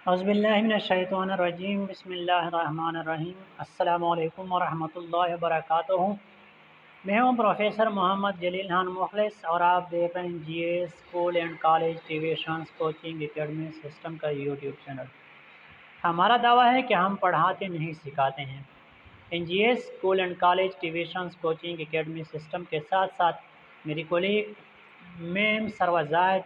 اعوذ باللہ من الشیطان الرجیم بسم اللہ الرحمن الرحیم السلام علیکم ورحمۃ اللہ وبرکاتہ۔ میں ہوں پروفیسر محمد جلیل خان مخلص اور آپ دیکھ رہے ہیں G S school and college tuitions coaching academy system کا یوٹیوب چینل۔ ہمارا دعویٰ ہے کہ ہم پڑھاتے نہیں سکھاتے ہیں۔ N G S school and college tuitions coaching academy system کے ساتھ ساتھ میری کولیگ میم سروہ زاہد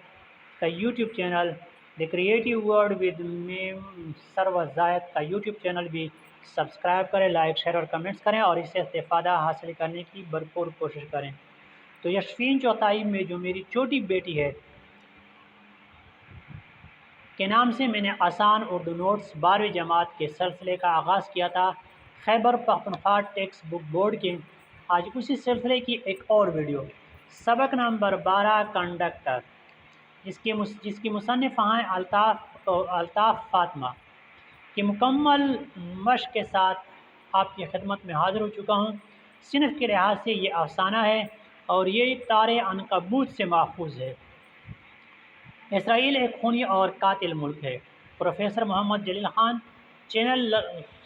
کا YouTube channel the creative word with ma'am Sarwah Zahid کا یوٹیوب چینل بھی سبسکرائب کریں، لائک شیئر اور کمنٹس کریں اور اس سے استفادہ حاصل کرنے کی بھرپور کوشش کریں۔ تو یشفین چوتھائی میں جو میری چھوٹی بیٹی ہے کے نام سے میں نے آسان اردو نوٹس 12ویں جماعت کے سلسلے کا آغاز کیا تھا Khyber Pakhtunkhwa text book board کے۔ آج اسی سلسلے کی ایک اور ویڈیو سبق نمبر 12 کنڈکٹر، جس کی مصنفہ ہیں الطاف فاطمہ کی مکمل مشق کے ساتھ آپ کی خدمت میں حاضر ہو چکا ہوں۔ صنف کے لحاظ سے یہ افسانہ ہے اور یہ تارے عنکبوت سے ماخوذ ہے۔ اسرائیل ایک خونی اور قاتل ملک ہے۔ پروفیسر محمد جلیل خان چینل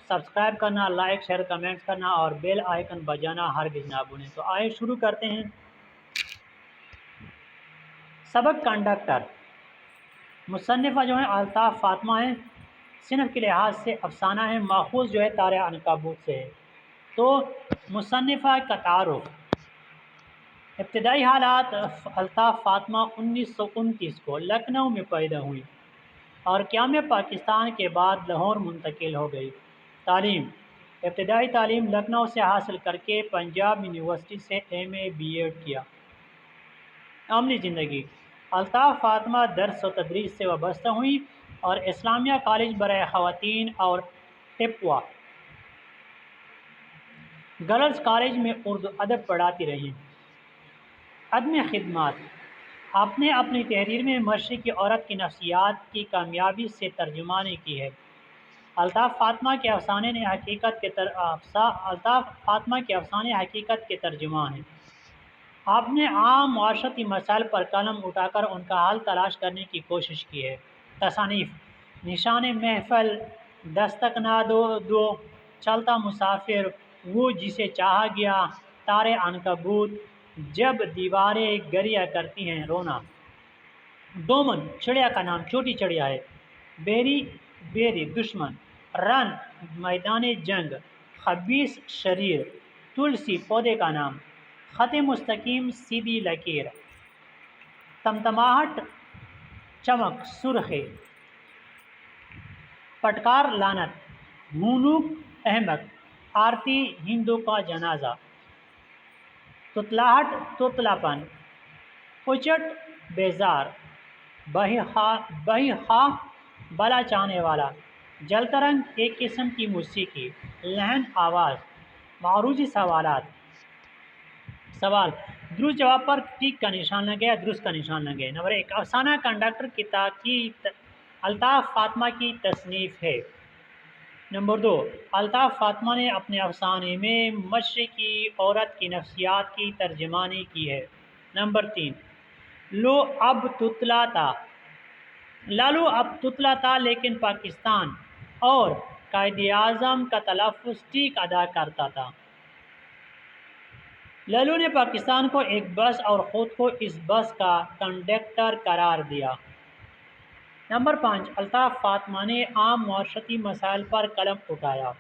سبسکرائب کرنا، لائک شیئر کمنٹس کرنا اور بیل آئیکن بجانا ہرگز نہ بھولیں۔ تو آئے شروع کرتے ہیں۔ سبق کنڈکٹر، مصنفہ جو ہیں الطاف فاطمہ ہیں، صنف کے لحاظ سے افسانہ ہے، ماخوذ جو ہے تارے عنکبوت سے ہے۔ تو مصنفہ کا تعارف۔ ابتدائی حالات: الطاف فاطمہ 1929 کو لکھنؤ میں پیدا ہوئی اور قیام پاکستان کے بعد لاہور منتقل ہو گئی۔ تعلیم: ابتدائی تعلیم لکھنؤ سے حاصل کر کے پنجاب یونیورسٹی سے ایم اے بی ایڈ کیا۔ عملی زندگی: الطاف فاطمہ درس و تدریس سے وابستہ ہوئی اور اسلامیہ کالج برائے خواتین اور ٹپوا گرلز کالج میں اردو ادب پڑھاتی رہیں۔ عدم خدمات: آپ نے اپنی تحریر میں مشرقی عورت کی نفسیات کی کامیابی سے ترجمانی کی ہے۔ الطاف فاطمہ کے افسانے حقیقت کے ترجمان ہیں۔ آپ نے عام معاشرتی مسائل پر قلم اٹھا کر ان کا حل تلاش کرنے کی کوشش کی ہے۔ تصانیف: نشان محفل، دستک نہ دو، چلتا مسافر، وہ جسے چاہا گیا، تارے عنکبوت، جب دیواریں گریہ کرتی ہیں رونا۔ دومن، چڑیا کا نام، چھوٹی چڑیا ہے۔ بیری، دشمن۔ رن، میدان جنگ، خبیث، شریر۔ تلسی، پودے کا نام۔ خط مستقیم، سیدھی لکیر۔ تمتماہٹ، چمک، سرخی۔ پٹکار، لعنت۔ ہونوک، احمق۔ آرتی، ہندو کا جنازہ۔ تتلاہٹ، توتلا پن۔ اچٹ، بیزار۔ بہی خواہ، بلا چاہنے والا۔ جلترنگ، ایک قسم کی موسیقی۔ لحن، آواز۔ معروضی سوالات۔ سوال: درست جواب پر ٹک کا نشان لگے یا درست کا نشان لگے۔ نمبر 1، افسانہ کنڈکٹر کی الطاف فاطمہ کی تصنیف ہے۔ نمبر 2، الطاف فاطمہ نے اپنے افسانے میں مشرقی عورت کی نفسیات کی ترجمانی کی ہے۔ نمبر 3، لالو اب تتلا تھا لیکن پاکستان اور قائد اعظم کا تلفظ ٹھیک ادا کرتا تھا۔ لالو نے پاکستان کو ایک بس اور خود کو اس بس کا کنڈکٹر قرار دیا۔ نمبر 5، الطاف فاطمہ نے عام معاشرتی مسائل پر قلم اٹھایا۔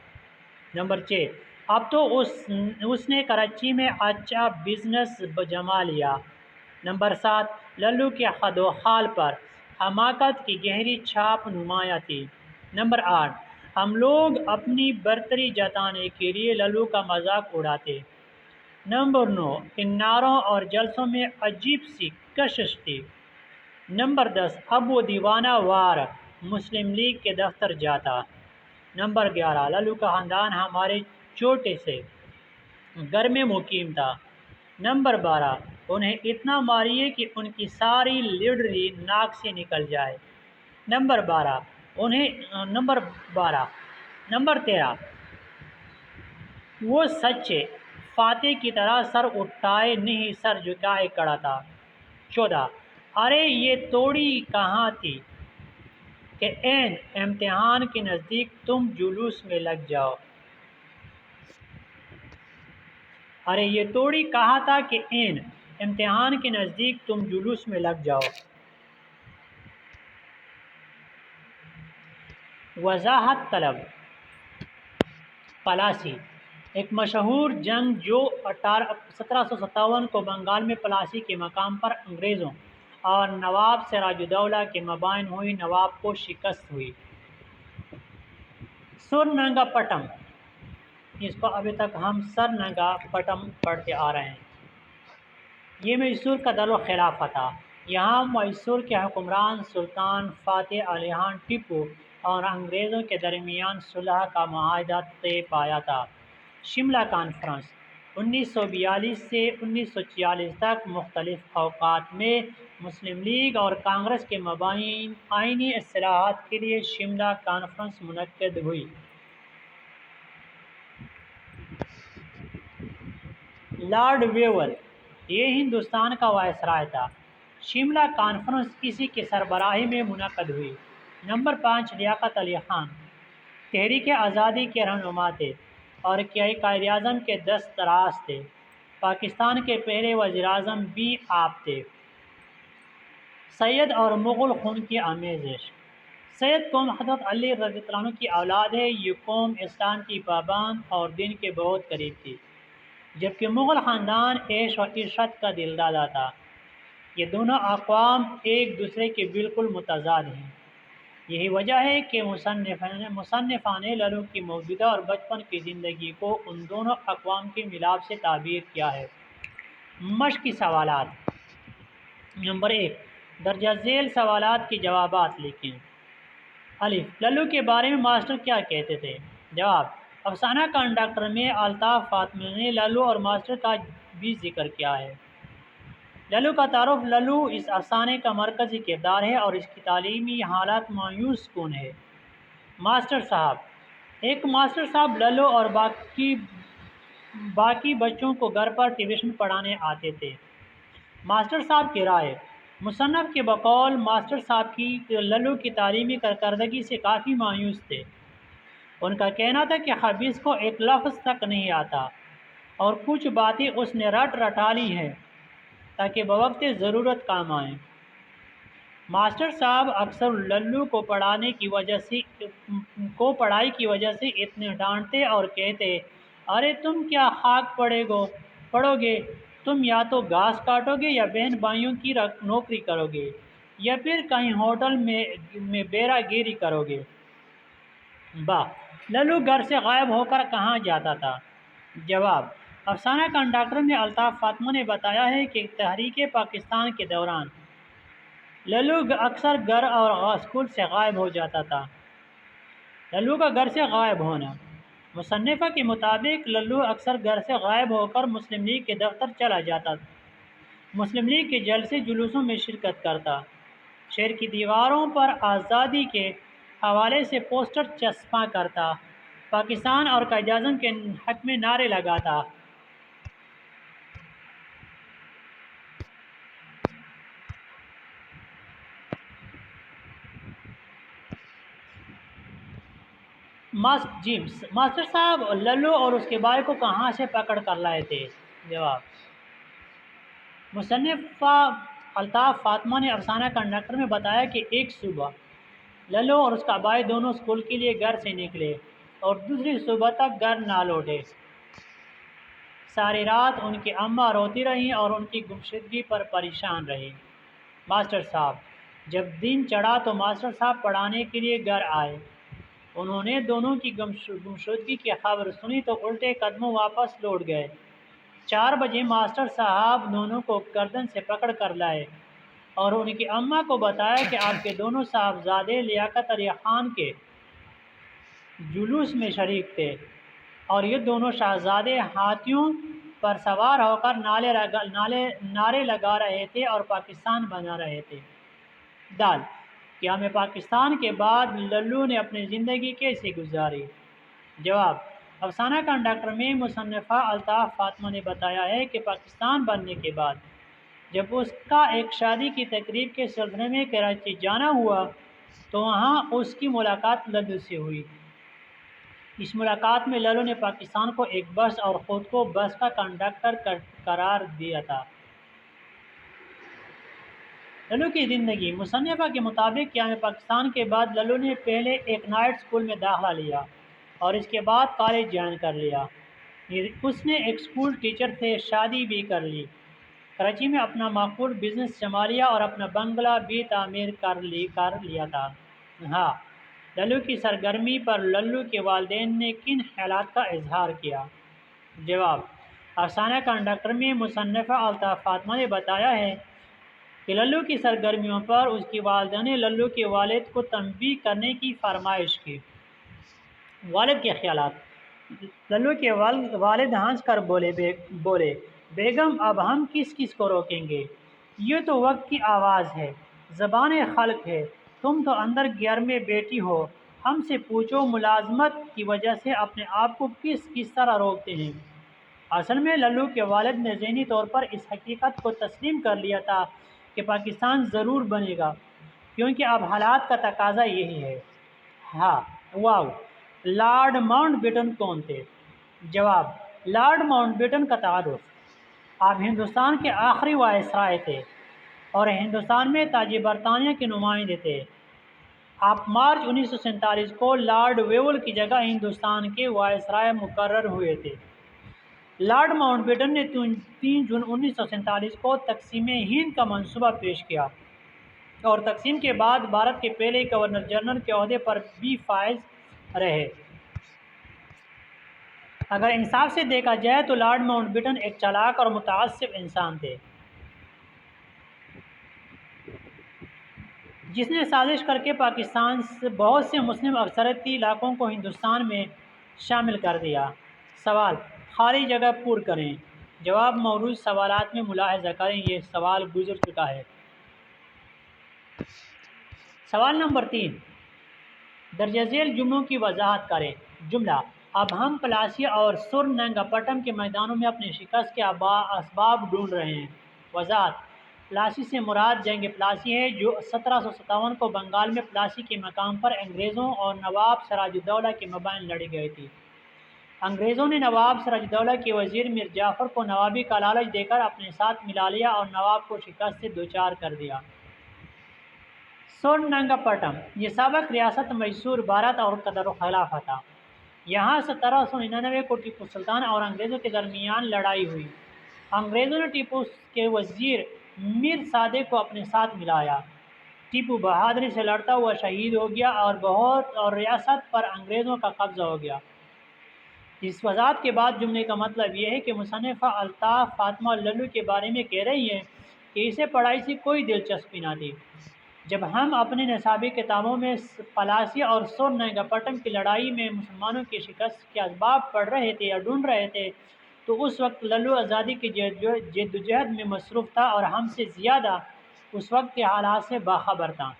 نمبر 6، اب تو اس نے کراچی میں اچھا بزنس جما لیا۔ نمبر 7، لالو کے خد و خال پر حماقت کی گہری چھاپ نمایاں تھی۔ نمبر 8، ہم لوگ اپنی برتری جتانے کے لیے لالو کا مذاق اڑاتے۔ نمبر 9، ان نعروں اور جلسوں میں عجیب سی کشش تھی۔ نمبر 10، اب وہ دیوانہ وار مسلم لیگ کے دفتر جاتا۔ نمبر 11، لالو کا خاندان ہمارے چھوٹے سے گھر میں مقیم تھا۔ نمبر 12، انہیں اتنا ماریے کہ ان کی ساری لیڈری ناک سے نکل جائے۔ نمبر 13، وہ سچے فاتح کی طرح سر اٹھائے نہیں سر جھکائے کھڑا تھا۔ 14، ارے یہ توڑی کہاں تھی کہ این امتحان کے نزدیک تم جلوس میں لگ جاؤ۔ ارے یہ توڑی کہا تھا کہ این امتحان کے نزدیک تم جلوس میں لگ جاؤ۔ وضاحت طلب پلاسی ایک مشہور جنگ جو 1757 کو بنگال میں پلاسی کے مقام پر انگریزوں اور نواب سراج الدولہ کے مابین ہوئی، نواب کو شکست ہوئی۔ سرنگا پٹم، اس کو ابھی تک ہم سرنگا پٹم پڑھتے آ رہے ہیں، یہ میسور کا دارالخلافہ تھا۔ یہاں میسور کے حکمران سلطان فاتح علی خان ٹیپو اور انگریزوں کے درمیان صلح کا معاہدہ طے پایا تھا۔ شملہ کانفرنس 1942 سے 1946 تک مختلف اوقات میں مسلم لیگ اور کانگریس کے مابین آئینی اصلاحات کے لیے شملہ کانفرنس منعقد ہوئی۔ لارڈ ویور یہ ہندوستان کا وائسرائے تھا۔ شملہ کانفرنس اسی کی سربراہی میں منعقد ہوئی۔ نمبر 5 لیاقت علی خان تحریک آزادی کے رہنما تھے اور قائد اعظم کے دستراز تھے۔ پاکستان کے پہلے وزیر اعظم بھی آپ تھے۔ سید اور مغل خون کی آمیزش سید قوم حضرت علی رضی اللہ عنہ کی اولاد ہے۔ یہ قوم اسلام کی پابند اور دین کے بہت قریب تھی، جبکہ مغل خاندان عیش و عشرت کا دلدادہ تھا۔ یہ دونوں اقوام ایک دوسرے کے بالکل متضاد ہیں۔ یہی وجہ ہے کہ مصنفان نے للو کی موجودہ اور بچپن کی زندگی کو ان دونوں اقوام کے ملاپ سے تعبیر کیا ہے۔ مشقی سوالات نمبر 1 درجہ ذیل سوالات کے جوابات لکھیں۔ الف للو کے بارے میں ماسٹر کیا کہتے تھے؟ جواب افسانہ کنڈکٹر میں الطاف فاطمی نے للو اور ماسٹر کا بھی ذکر کیا ہے۔ للو کا تعارف للو اس افسانے کا مرکزی کردار ہے اور اس کی تعلیمی حالت مایوس کن ہے۔ ماسٹر صاحب ایک ماسٹر صاحب للو اور باقی بچوں کو گھر پر ٹیوشن پڑھانے آتے تھے۔ ماسٹر صاحب کی رائے مصنف کے بقول ماسٹر صاحب کی للو کی تعلیمی کارکردگی سے کافی مایوس تھے۔ ان کا کہنا تھا کہ خبیث کو ایک لفظ تک نہیں آتا اور کچھ باتیں اس نے رٹا لی ہیں تاکہ بوقت ضرورت کام آئیں۔ ماسٹر صاحب اکثر للو کو پڑھائی کی وجہ سے اتنے ڈانٹتے اور کہتے، ارے تم کیا خاک پڑھو گے، تم یا تو گھاس کاٹو گے یا بہن بھائیوں کی نوکری کرو گے یا پھر کہیں ہوٹل میں بیرا گیری کرو گے۔ للو گھر سے غائب ہو کر کہاں جاتا تھا؟ جواب افسانہ کنڈکٹر میں الطاف فاطمی نے بتایا ہے کہ تحریک پاکستان کے دوران للو اکثر گھر اور اسکول سے غائب ہو جاتا تھا۔ للو کا گھر سے غائب ہونا مصنفہ کے مطابق للو اکثر گھر سے غائب ہو کر مسلم لیگ کے دفتر چلا جاتا، مسلم لیگ کے جلسے جلوسوں میں شرکت کرتا، شہر کی دیواروں پر آزادی کے حوالے سے پوسٹر چسپاں کرتا، پاکستان اور قائد اعظم کے حق میں نعرے لگاتا۔ ماسٹر صاحب للو اور اس کے بھائی کو کہاں سے پکڑ کر لائے تھے؟ جواب مصنفہ الطاف فاطمی نے افسانہ کنڈکٹر میں بتایا کہ ایک صبح للو اور اس کا بھائی دونوں اسکول کے لیے گھر سے نکلے اور دوسری صبح تک گھر نہ لوٹے۔ ساری رات ان کی اماں روتی رہیں اور ان کی گمشدگی پر پریشان رہی۔ ماسٹر صاحب جب دن چڑھا تو ماسٹر صاحب پڑھانے کے لیے گھر آئے۔ انہوں نے دونوں کی گمشدگی کی خبر سنی تو الٹے قدموں واپس لوٹ گئے۔ 4 بجے ماسٹر صاحب دونوں کو گردن سے پکڑ کر لائے اور ان کی اماں کو بتایا کہ آپ کے دونوں صاحبزادے لیاقت علی خان کے جلوس میں شریک تھے اور یہ دونوں شہزادے ہاتھیوں پر سوار ہو کر نعرے لگا رہے تھے اور پاکستان بنا رہے تھے۔ قیام پاکستان کے بعد للو نے اپنی زندگی کیسے گزاری؟ جواب افسانہ کنڈکٹر میں مصنفہ الطاف فاطمی نے بتایا ہے کہ پاکستان بننے کے بعد جب اس کا ایک شادی کی تقریب کے سلسلے میں کراچی جانا ہوا تو وہاں اس کی ملاقات للو سے ہوئی۔ اس ملاقات میں للو نے پاکستان کو ایک بس اور خود کو بس کا کنڈکٹر قرار دیا تھا۔ للو کی زندگی۔ مصنفہ کے مطابق قیام پاکستان کے بعد للو نے پہلے ایک نائٹ اسکول میں داخلہ لیا اور اس کے بعد کالج جوائن کر لیا۔ اس نے ایک اسکول ٹیچر سے شادی بھی کر لی، کراچی میں اپنا معقول بزنس جما لیا اور اپنا بنگلہ بھی تعمیر کر لیا تھا۔ ہاں، للو کی سرگرمی پر للو کے والدین نے کن خیالات کا اظہار کیا؟ جواب: افسانہ کنڈکٹر میں مصنفہ الطاف فاطمہ نے بتایا ہے کہ للو کی سرگرمیوں پر اس کی والدہ نے للو کے والد کو تنبیہ کرنے کی فرمائش کی۔ والد کے خیالات۔ للو کے والد ہنس کر بولے بیگم، اب ہم کس کو روکیں گے؟ یہ تو وقت کی آواز ہے، زبان خلق ہے، تم تو اندر گیار میں بیٹھی ہو، ہم سے پوچھو ملازمت کی وجہ سے اپنے آپ کو کس طرح روکتے ہیں؟ اصل میں للو کے والد نے ذہنی طور پر اس حقیقت کو تسلیم کر لیا تھا کہ پاکستان ضرور بنے گا، کیونکہ اب حالات کا تقاضا یہی ہے۔ ہاں، واو، لارڈ ماؤنٹ بیٹن کون تھے؟ جواب: لارڈ ماؤنٹ بیٹن کا تعارف۔ آپ ہندوستان کے آخری وائسرائے تھے اور ہندوستان میں تاج برطانیہ کے نمائندے تھے۔ آپ مارچ 1947 کو لارڈ ویول کی جگہ ہندوستان کے وائسرائے مقرر ہوئے تھے۔ لارڈ ماؤنٹ بیٹن نے 3 جون 1947 کو تقسیم ہند کا منصوبہ پیش کیا اور تقسیم کے بعد بھارت کے پہلے گورنر جنرل کے عہدے پر بھی فائز رہے۔ اگر انصاف سے دیکھا جائے تو لارڈ ماؤنٹ بیٹن ایک چالاک اور متعصب انسان تھے، جس نے سازش کر کے پاکستان سے بہت سے مسلم اکثریتی علاقوں کو ہندوستان میں شامل کر دیا۔ سوال: خالی جگہ پر کریں۔ جواب موروث سوالات میں ملاحظہ کریں، یہ سوال گزر چکا ہے۔ سوال نمبر 3، درجہ ذیل جملوں کی وضاحت کریں۔ جملہ: اب ہم پلاسیا اور سورننگا پٹم کے میدانوں میں اپنی شکست کے اسباب ڈھونڈ رہے ہیں۔ وضاحت: پلاسی سے مراد جنگ پلاسی ہے، جو 1757 کو بنگال میں پلاسی کے مقام پر انگریزوں اور نواب سراج الدولہ کے مابین لڑی گئی تھی۔ انگریزوں نے نواب سراج الدولہ کے وزیر میر جعفر کو نوابی کا لالچ دے کر اپنے ساتھ ملا لیا اور نواب کو شکست سے دوچار کر دیا۔ سورننگا پٹم یہ سابق ریاست میسور بھارت اور کا دارالخلافہ تھا۔ یہاں 1799 کو ٹیپو سلطان اور انگریزوں کے درمیان لڑائی ہوئی۔ انگریزوں نے ٹیپو کے وزیر میر صادق کو اپنے ساتھ ملایا۔ ٹیپو بہادری سے لڑتا ہوا شہید ہو گیا اور ریاست پر انگریزوں کا قبضہ ہو گیا۔ اس وضاحت کے بعد جملے کا مطلب یہ ہے کہ مصنفہ الطاف فاطمہ للو کے بارے میں کہہ رہی ہیں کہ اسے پڑھائی سے کوئی دلچسپی نہ تھی۔ جب ہم اپنے نصابی کتابوں میں پلاسیا اور سورننگا پٹم کی لڑائی میں مسلمانوں کی شکست کے اسباب پڑھ رہے تھے یا ڈھونڈ رہے تھے تو اس وقت للو آزادی کی جدوجہد میں مصروف تھا اور ہم سے زیادہ اس وقت کے حالات سے باخبر تھا۔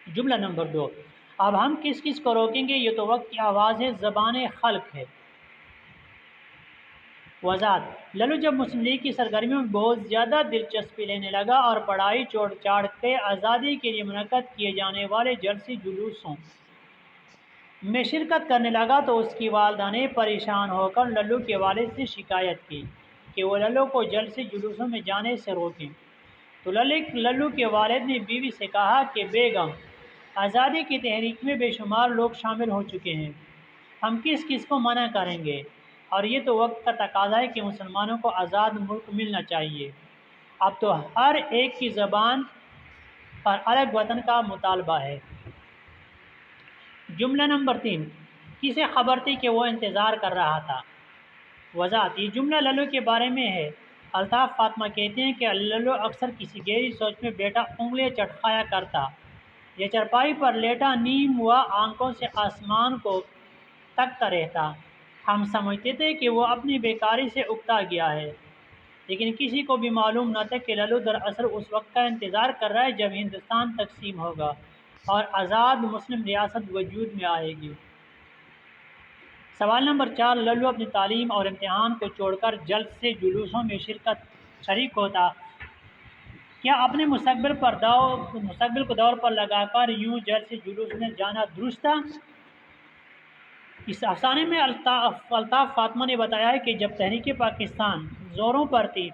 جملہ نمبر 2، اب ہم کس کو روکیں گے؟ یہ تو وقت کی آواز ہے، زبان خلق ہے۔ وضاحت: للو جب مسلم لیگ کی سرگرمیوں میں بہت زیادہ دلچسپی لینے لگا اور پڑھائی چھوڑ کے آزادی کے لیے منعقد کیے جانے والے جلسے جلوسوں میں شرکت کرنے لگا تو اس کی والدہ نے پریشان ہو کر للو کے والد سے شکایت کی کہ وہ للو کو جلسے جلوسوں میں جانے سے روکیں۔ تو للو کے والد نے بیوی سے کہا کہ بیگم، آزادی کی تحریک میں بے شمار لوگ شامل ہو چکے ہیں، ہم کس کو منع کریں گے؟ اور یہ تو وقت کا تقاضا ہے کہ مسلمانوں کو آزاد ملک ملنا چاہیے۔ اب تو ہر ایک کی زبان پر الگ وطن کا مطالبہ ہے۔ جملہ نمبر 3، کسے خبر تھی کہ وہ انتظار کر رہا تھا؟ وضاحت: یہ جملہ للو کے بارے میں ہے۔ الطاف فاطمہ کہتے ہیں کہ للو اکثر کسی گہری سوچ میں بیٹھا انگلیاں چٹکایا کرتا یا چارپائی پر لیٹا نیم ہوا آنکھوں سے آسمان کو تکتا رہتا۔ ہم سمجھتے تھے کہ وہ اپنی بیکاری سے اکتا گیا ہے، لیکن کسی کو بھی معلوم نہ تھا کہ للو دراصل اس وقت کا انتظار کر رہا ہے جب ہندوستان تقسیم ہوگا اور آزاد مسلم ریاست وجود میں آئے گی۔ سوال نمبر 4، للو اپنی تعلیم اور امتحان کو چھوڑ کر جلسے جلوسوں میں شریک ہوتا کیا اپنے مستقبل کو دور پر لگا کر یوں جلد سے جلوس میں جانا درست تھا؟ اس افسانے میں الطاف فاطمہ نے بتایا ہے کہ جب تحریک پاکستان زوروں پر تھی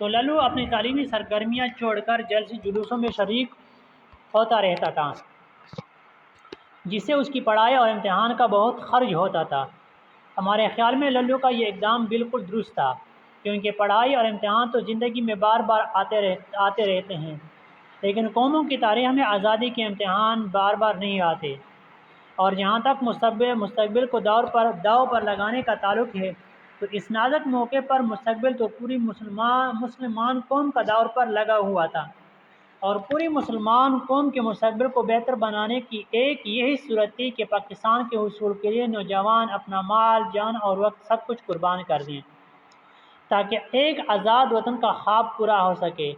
تو للو اپنی تعلیمی سرگرمیاں چھوڑ کر جلسے جلوسوں میں شریک ہوتا رہتا تھا، جس سے اس کی پڑھائی اور امتحان کا بہت خرچ ہوتا تھا۔ ہمارے خیال میں للو کا یہ اقدام بالکل درست تھا، کیونکہ پڑھائی اور امتحان تو زندگی میں بار بار آتے رہتے ہیں، لیکن قوموں کی تاریخ میں آزادی کے امتحان بار بار نہیں آتے۔ اور جہاں تک مستقبل کو داؤ پر لگانے کا تعلق ہے تو اس نازک موقع پر مستقبل تو پوری مسلمان قوم کا داؤ پر لگا ہوا تھا، اور پوری مسلمان قوم کے مستقبل کو بہتر بنانے کی ایک یہی صورت تھی کہ پاکستان کے حصول کے لیے نوجوان اپنا مال، جان اور وقت سب کچھ قربان کر دیں تاکہ ایک آزاد وطن کا خواب پورا ہو سکے۔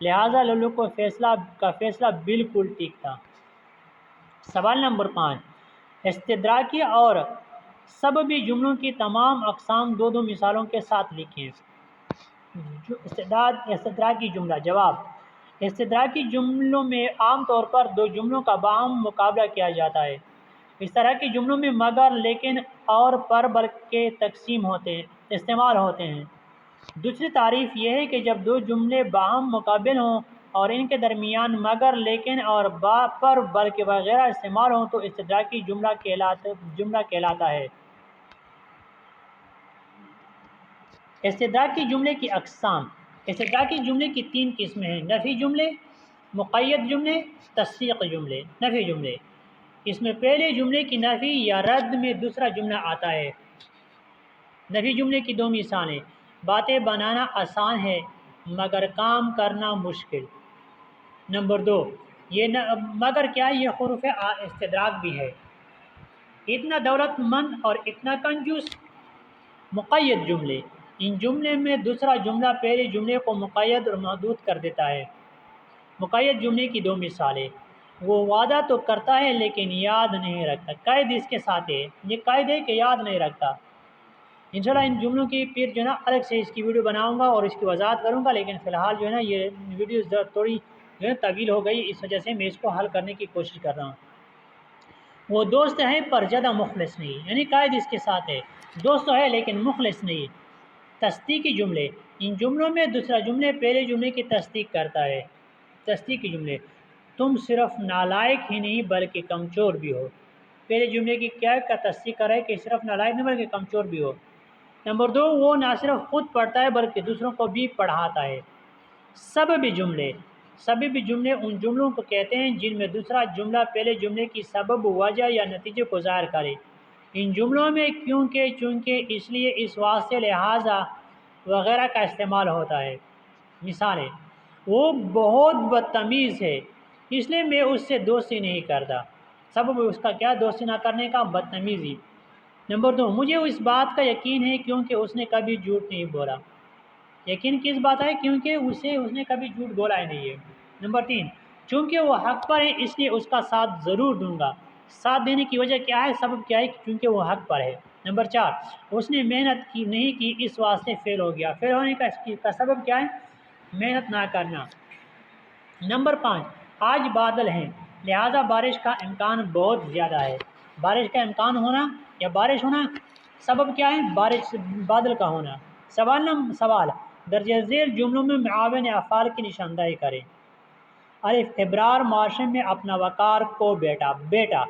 لہذا للو کا فیصلہ بالکل ٹھیک تھا۔ سوال نمبر 5، استدراکی اور سببی جملوں کی تمام اقسام دو مثالوں کے ساتھ لکھیں۔ استدراکی جملہ۔ جواب: استدراکی جملوں میں عام طور پر دو جملوں کا باہم مقابلہ کیا جاتا ہے۔ اس طرح کے جملوں میں مگر، لیکن اور پر کے استعمال ہوتے ہیں۔ دوسری تعریف یہ ہے کہ جب دو جملے باہم مقابل ہوں اور ان کے درمیان مگر، لیکن اور پر کے وغیرہ استعمال ہوں تو استدراکی جملہ کہلاتا ہے۔ استدراکی جملے کی اقسام۔ استدراکی جملے کی 3 قسمیں ہیں: نفی جملے، مقید جملے، تصدیق جملے۔ نفی جملے، اس میں پہلے جملے کی نفی یا رد میں دوسرا جملہ آتا ہے۔ نفی جملے کی 2 مثالیں: باتیں بنانا آسان ہے مگر کام کرنا مشکل۔ نمبر 2، مگر کیا یہ حروف استدراک بھی ہے؟ اتنا دولت مند اور اتنا کنجوس۔ مقید جملے، ان جملے میں دوسرا جملہ پہلے جملے کو مقید اور محدود کر دیتا ہے۔ مقید جملے کی 2 مثالیں: وہ وعدہ تو کرتا ہے لیکن یاد نہیں رکھتا۔ قید اس کے ساتھ ہے، یہ قید ہے کہ یاد نہیں رکھتا۔ انشاءاللہ ان جملوں کی پھر الگ سے اس کی ویڈیو بناؤں گا اور اس کی وضاحت کروں گا، لیکن فی الحال یہ ویڈیو تھوڑی طویل ہو گئی، اس وجہ سے میں اس کو حل کرنے کی کوشش کر رہا ہوں۔ وہ دوست ہے پر زیادہ مخلص نہیں، یعنی قید اس کے ساتھ ہے، دوست تو ہے لیکن مخلص نہیں۔ تصدیقی جملے، ان جملوں میں دوسرا جملے پہلے جملے کی تصدیق کرتا ہے۔ تصدیقی جملے: تم صرف نالائق ہی نہیں بلکہ کمزور بھی ہو۔ پہلے جملے کی کیا کا تصدیق کر رہا ہے کہ صرف نالائق نہیں بلکہ کمزور بھی ہو۔ نمبر 2، وہ نہ صرف خود پڑھتا ہے بلکہ دوسروں کو بھی پڑھاتا ہے۔ سببی جملے، سببی جملے ان جملوں کو کہتے ہیں جن میں دوسرا جملہ پہلے جملے کی سبب، وجہ یا نتیجے کو ظاہر کرے۔ ان جملوں میں کیونکہ، چونکہ، اس لیے، اس واسطے، لہٰذا وغیرہ کا استعمال ہوتا ہے۔ مثالیں: وہ بہت بدتمیز ہے اس لیے میں اس سے دوستی نہیں کرتا۔ سبب اس کا کیا دوستی نہ کرنے کا؟ بدتمیزی۔ نمبر 2، مجھے اس بات کا یقین ہے کیونکہ اس نے کبھی جھوٹ نہیں بولا۔ یقین کس بات ہے؟ کیونکہ اس نے کبھی جھوٹ بولا ہی نہیں ہے۔ نمبر 3، چونکہ وہ حق پر ہے اس لیے اس کا ساتھ ضرور دوں گا۔ ساتھ دینے کی وجہ کیا ہے؟ سبب کیا ہے؟ کیونکہ وہ حق پر ہے۔ نمبر 4، اس نے محنت نہیں کی اس واسطے فیل ہو گیا۔ فیل ہونے کا سبب کیا ہے؟ محنت نہ کرنا۔ نمبر 5، آج بادل ہیں لہذا بارش کا امکان بہت زیادہ ہے۔ بارش کا امکان ہونا یا بارش ہونا، سبب کیا ہے؟ بادل کا ہونا۔ سوال: درجہ ذیل جملوں میں معاون افعال کی نشاندہی کریں۔ الف، ابرار معاشرے میں اپنا وقار کو بیٹا۔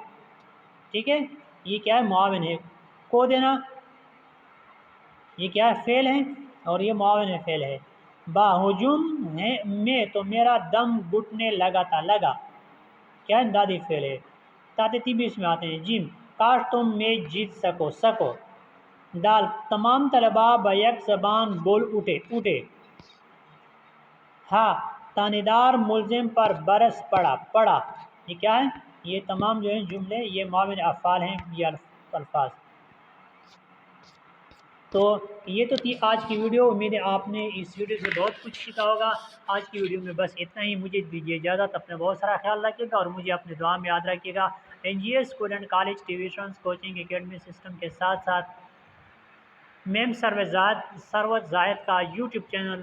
ٹھیک ہے، یہ کیا ہے؟ معاون ہے۔ کو دینا، یہ کیا ہے؟ فعل ہے اور یہ معاون فعل ہے۔ با، ہجوم ہے میں تو میرا دم گھٹنے لگا تھا۔ لگا کیا ہے؟ دادی فعل ہے۔ تاتے بھی اس میں آتے ہیں۔ جیم، کاش تم میچ جیت سکو۔ دال، تمام طلباء بیک زبان بول اٹھے۔ ہاں، تانے دار ملزم پر برس پڑا۔ یہ کیا ہے؟ یہ تمام جملے یہ معاون افعال ہیں، یہ الفاظ۔ تو یہ تو تھی آج کی ویڈیو۔ امید ہے آپ نے اس ویڈیو سے بہت کچھ سیکھا ہوگا۔ آج کی ویڈیو میں بس اتنا ہی۔ مجھے دیجیے اجازت، اپنا بہت سارا خیال رکھیے گا اور مجھے اپنے دعا میں یاد رکھیے گا۔ NGS student college tuitions coaching academy system کے ساتھ میم سروت زاہد کا YouTube channel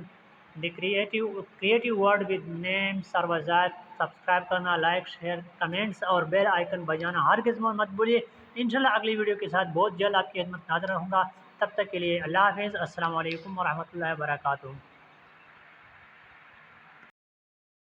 the creative word with نیم سروزات، سبسکرائب کرنا، لائک، شیئر، کمنٹس اور بیل آئیکن بجانا ہرگز مت بھولیے۔ انشاءاللہ اگلی ویڈیو کے ساتھ بہت جلد آپ کی خدمت میں حاضر رہوں گا۔ تب تک کے لیے اللہ حافظ، السلام علیکم ورحمۃ اللہ وبرکاتہ۔